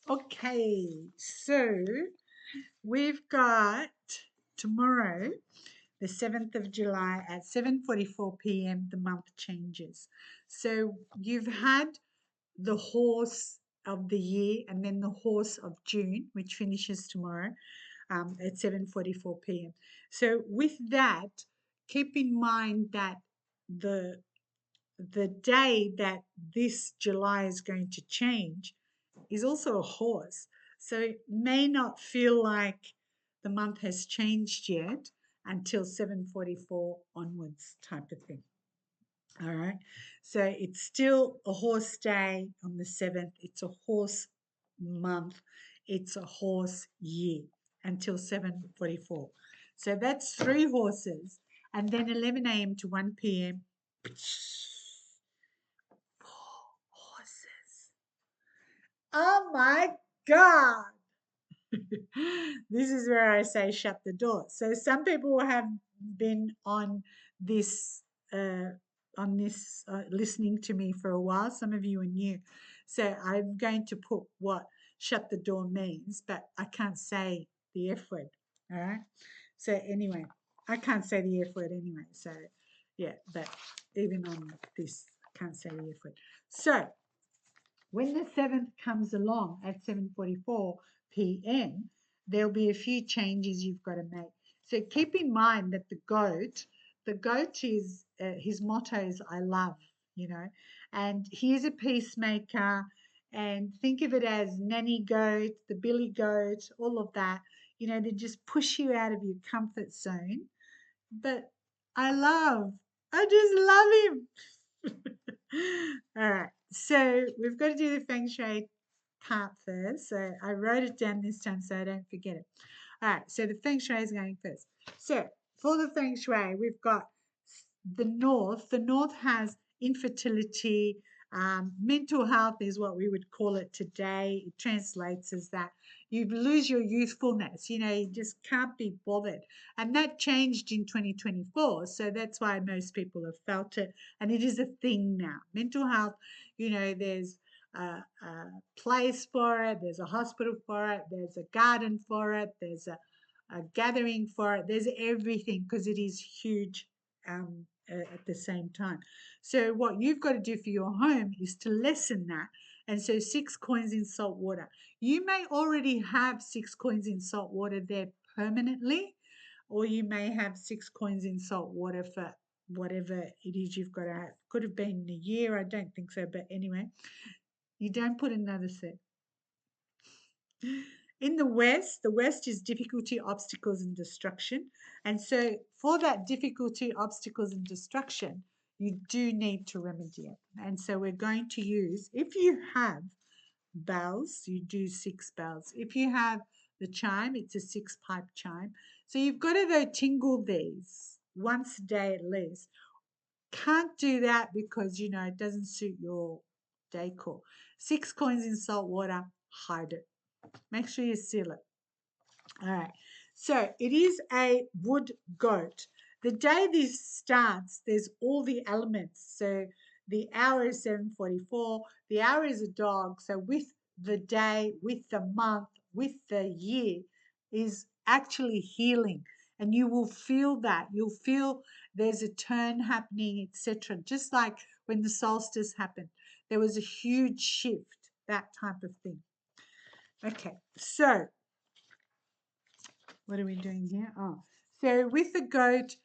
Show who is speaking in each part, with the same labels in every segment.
Speaker 1: Okay, so we've got tomorrow, the 7th of July at 7:44 p.m. The month changes. So you've had the horse of the year and then the horse of June, which finishes tomorrow at 7:44 p.m. So with that, keep in mind that the the day that this July is going to change is also a horse. So it may not feel like the month has changed yet until 7:44 onwards type of thing. All right. So it's still a horse day on the 7th. It's a horse month. It's a horse year until 7:44. So that's 3 horses. And then 11 a.m. to 1 p.m. 4 horses. Oh my God. This is where I say shut the door. So some people have been this uh, on this listening to me for a while. Some of you are new, so I'm going to put what shut the door means, but I can't say the F word. All right. So anyway, I can't say the F word anyway. So yeah, but even on this, I can't say the F word. So when the 7th comes along at 7:44 p.m., there'll be a few changes you've got to make. So keep in mind that the goat is his motto is "I love," and he is a peacemaker. And think of it as nanny goat, the billy goat, all of that. They just push you out of your comfort zone. But I just love him. All right. So we've got to do the feng shui part first. So I wrote it down this time so I don't forget it. All right. So the feng shui is going first. So for the feng shui, we've got the north. The north has infertility. Mental health is what we would call it today. It translates as that you lose your youthfulness. You just can't be bothered. And that changed in 2024. So that's why most people have felt it. And it is a thing now. Mental health, there's a place for it, there's a hospital for it, there's a garden for it, there's a gathering for it, there's everything because it is huge at the same time. So, what you've got to do for your home is to lessen that. And so, 6 coins in salt water. You may already have 6 coins in salt water there permanently, or you may have 6 coins in salt water for whatever it is you've got to have. Could have been a year, I don't think so, but anyway, you don't put another set. In the West is difficulty, obstacles, and destruction. And so, for that difficulty, obstacles, and destruction, you do need to remedy it. And so, we're going to use, if you have bells, you do 6 bells. If you have the chime, it's a 6 pipe chime. So, you've got to though tingle these once a day at least. Can't do that because it doesn't suit your decor. 6 coins in salt water, hide it. Make sure you seal it. All right. So it is a wood goat. The day this starts, there's all the elements. So the hour is 7:44. The hour is a dog. So with the day, with the month, with the year is actually healing. And you will feel that. You'll feel there's a turn happening, etc. Just like when the solstice happened, there was a huge shift, that type of thing. Okay, so what are we doing here? Oh, so with the goat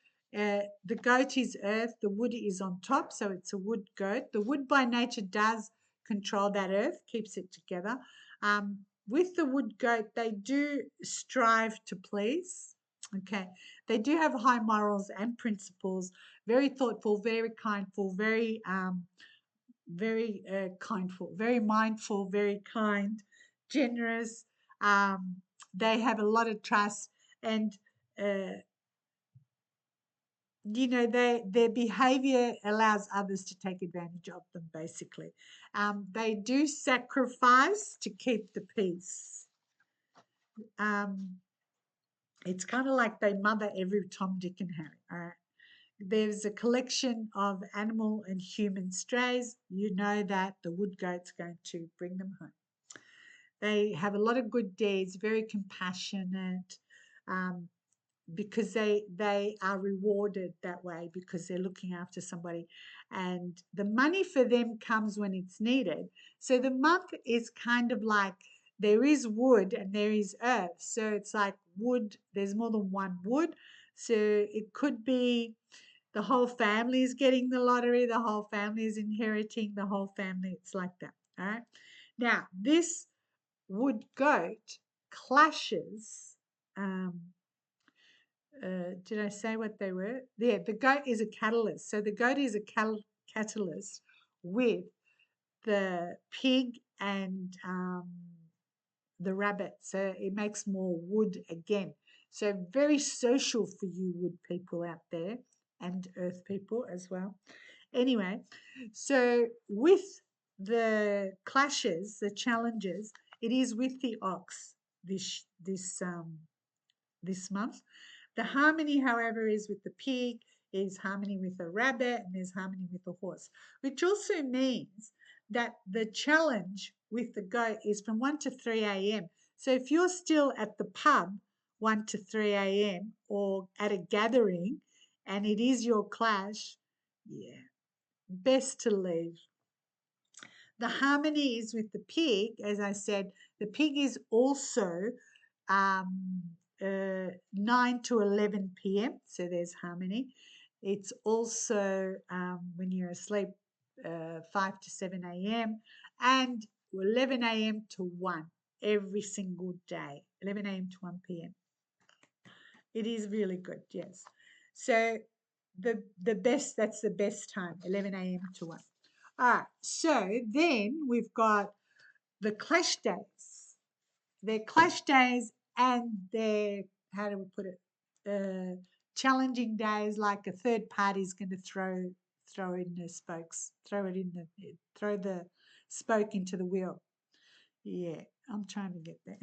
Speaker 1: is earth, the wood is on top, so it's a wood goat. The wood by nature does control that earth, keeps it together. With the wood goat, they do strive to please. Okay, they do have high morals and principles, very thoughtful, very kindful, very kindful, very mindful, very kind, generous. Um, they have a lot of trust, and uh, their behavior allows others to take advantage of them. Basically, they do sacrifice to keep the peace. Um, it's kind of like they mother every Tom, Dick, and Harry. All right. There's a collection of animal and human strays. You know that the wood goat's going to bring them home. They have a lot of good deeds, very compassionate, um, because they are rewarded that way because they're looking after somebody, and the money for them comes when it's needed. So the month is kind of like there is wood and there is earth. So it's like wood, there's more than one wood. So it could be the whole family is getting the lottery, the whole family is inheriting, the whole family, it's like that. All right. Now, this wood goat clashes. Did I say what they were? Yeah, the goat is a catalyst. So the goat is a catalyst with the pig and the rabbit. So it makes more wood again. So very social for you wood people out there and earth people as well. Anyway, so with the clashes, the challenges, it is with the ox this month. The harmony, however, is with the pig, is harmony with the rabbit, and there's harmony with the horse, which also means that the challenge with the goat is from 1 to 3 a.m. So if you're still at the pub 1 to 3 a.m. or at a gathering and it is your clash, yeah, best to leave. The harmony is with the pig, as I said. The pig is also 9 to 11 p.m., so there's harmony. It's also when you're asleep, 5 to 7 a.m. and 11 a.m. to 1 every single day, 11 a.m. to 1 p.m. It is really good, yes. So the best, that's the best time, 11 a.m. to 1. All right, so then we've got the clash days. They're clash days and they're, how do we put it, challenging days, like a third party is going to throw in the spokes, throw the spoke into the wheel. Yeah, I'm trying to get there.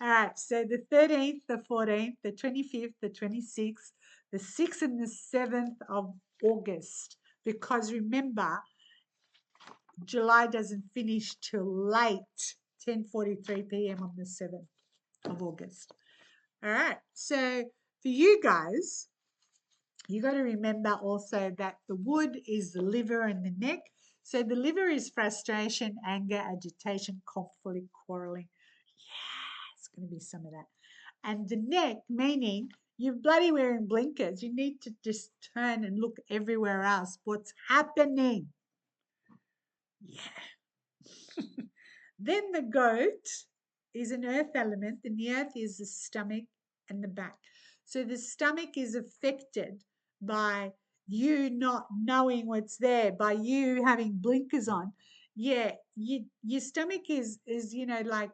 Speaker 1: All right, so the 13th, the 14th, the 25th, the 26th, the 6th and the 7th of August. Because remember, July doesn't finish till late, 10:43 p.m. on the 7th of August. All right, so for you guys, you got to remember also that the wood is the liver and the neck. So the liver is frustration, anger, agitation, conflict, quarreling. Yeah, it's going to be some of that. And the neck, meaning you're bloody wearing blinkers. You need to just turn and look everywhere else. What's happening? Yeah. Then the goat is an earth element, and the earth is the stomach and the back. So the stomach is affected by you not knowing what's there, by you having blinkers on. Yeah, your stomach is like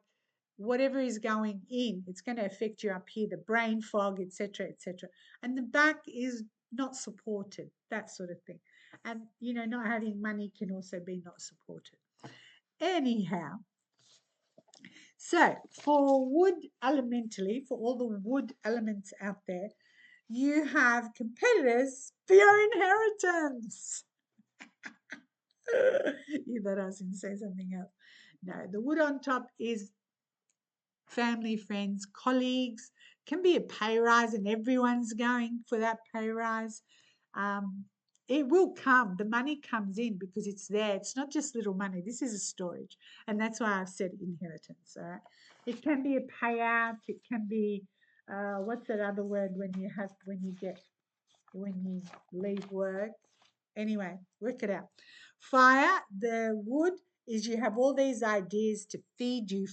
Speaker 1: whatever is going in, it's going to affect you up here, the brain fog, etc., etc. And the back is not supported, that sort of thing. And not having money can also be not supported. Anyhow, so for wood elementally, for all the wood elements out there, you have competitors for your inheritance. You thought I was going to say something else. No, the wood on top is family, friends, colleagues. Can be a pay rise, and everyone's going for that pay rise. It will come. The money comes in because it's there. It's not just little money. This is a storage, and that's why I've said inheritance. All right. It can be a payout. It can be what's that other word when you leave work? Anyway, work it out. Fire, the wood is you have all these ideas to feed you,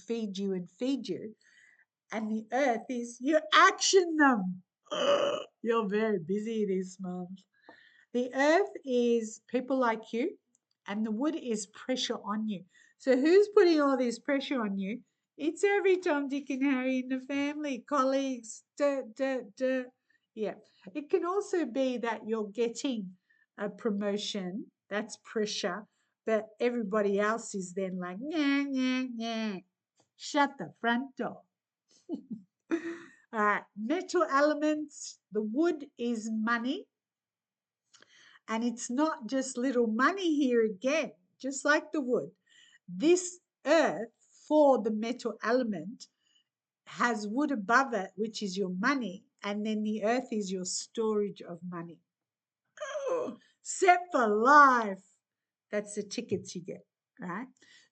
Speaker 1: and feed you. And the earth is you action them. You're very busy this month. The earth is people like you, and the wood is pressure on you. So who's putting all this pressure on you? It's every Tom, Dick, and Harry in the family, colleagues. Yeah. It can also be that you're getting a promotion. That's pressure. But everybody else is then like, nah, nah, nah. Shut the front door. All right, metal elements. The wood is money. And it's not just little money here again, just like the wood. This earth for the metal element has wood above it, which is your money, and then the earth is your storage of money. Oh, set for life. That's the tickets you get, right?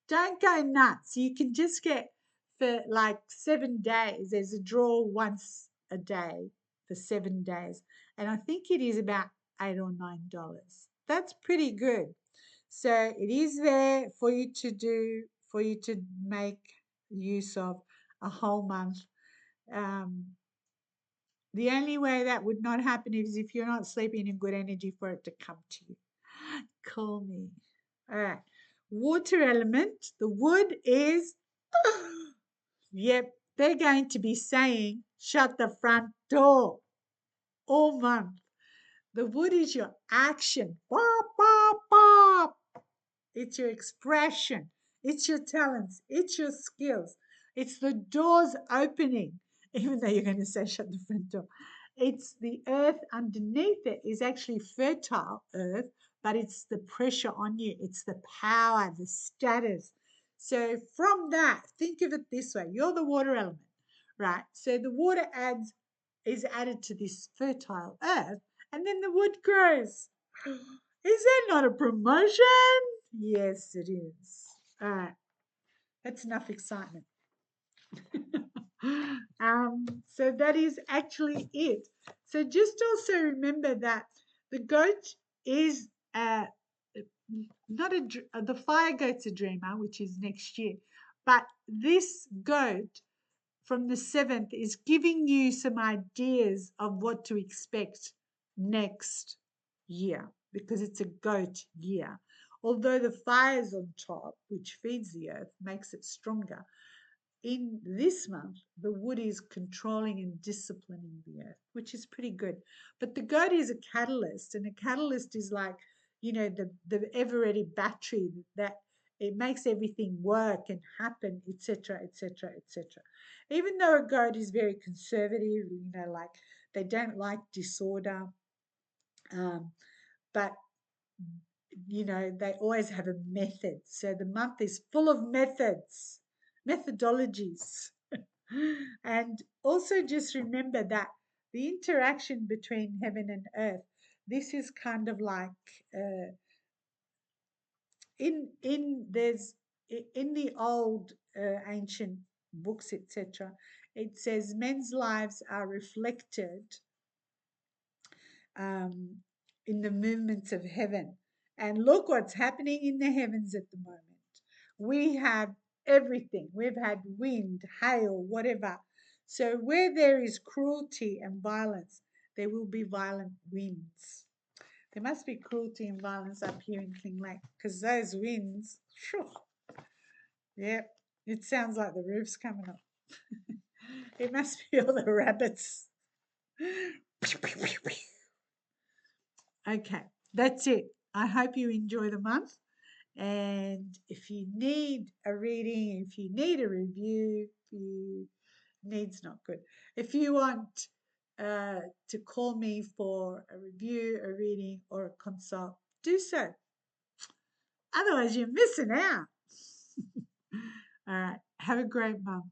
Speaker 1: Don't go nuts. You can just get for like 7 days. There's a draw once a day for 7 days. And I think it is about $8 or $9. That's pretty good. So it is there for you to do, for you to make use of a whole month. Um, the only way that would not happen is if you're not sleeping in good energy for it to come to you. Call me. All right. Water element. The wood is, yep, they're going to be saying, shut the front door all month. The wood is your action. Bop, bop, bop. It's your expression. It's your talents. It's your skills. It's the doors opening, even though you're going to say shut the front door. It's the earth underneath it is actually fertile earth, but it's the pressure on you. It's the power, the status. So from that, think of it this way. You're the water element, right? So the water is added to this fertile earth, and then the wood grows. Is that not a promotion? Yes, it is. All right, that's enough excitement. So that is actually it. So just also remember that the goat is not the fire goat's a dreamer, which is next year, but this goat from the 7th is giving you some ideas of what to expect next year because it's a goat year. Although the fire's on top, which feeds the earth, makes it stronger, in this month, the wood is controlling and disciplining the earth, which is pretty good. But the goat is a catalyst, and a catalyst is like, the Eveready battery that it makes everything work and happen, etc., etc., etc. Even though a goat is very conservative, like they don't like disorder, um, but they always have a method. So the month is full of methods, methodologies. And also just remember that the interaction between heaven and earth, this is kind of like in there's in the old ancient books, etc. It says men's lives are reflected um, in the movements of heaven. And look what's happening in the heavens at the moment. We have everything. We've had wind, hail, whatever. So where there is cruelty and violence, there will be violent winds. There must be cruelty and violence up here in King Lake because those winds, phew, yeah, it sounds like the roof's coming up. It must be all the rabbits. Okay, that's it. I hope you enjoy the month. And if you need a reading, if you need a review, if you needs not good. If you want to call me for a review, a reading, or a consult, do so. Otherwise, you're missing out. All right. Have a great month.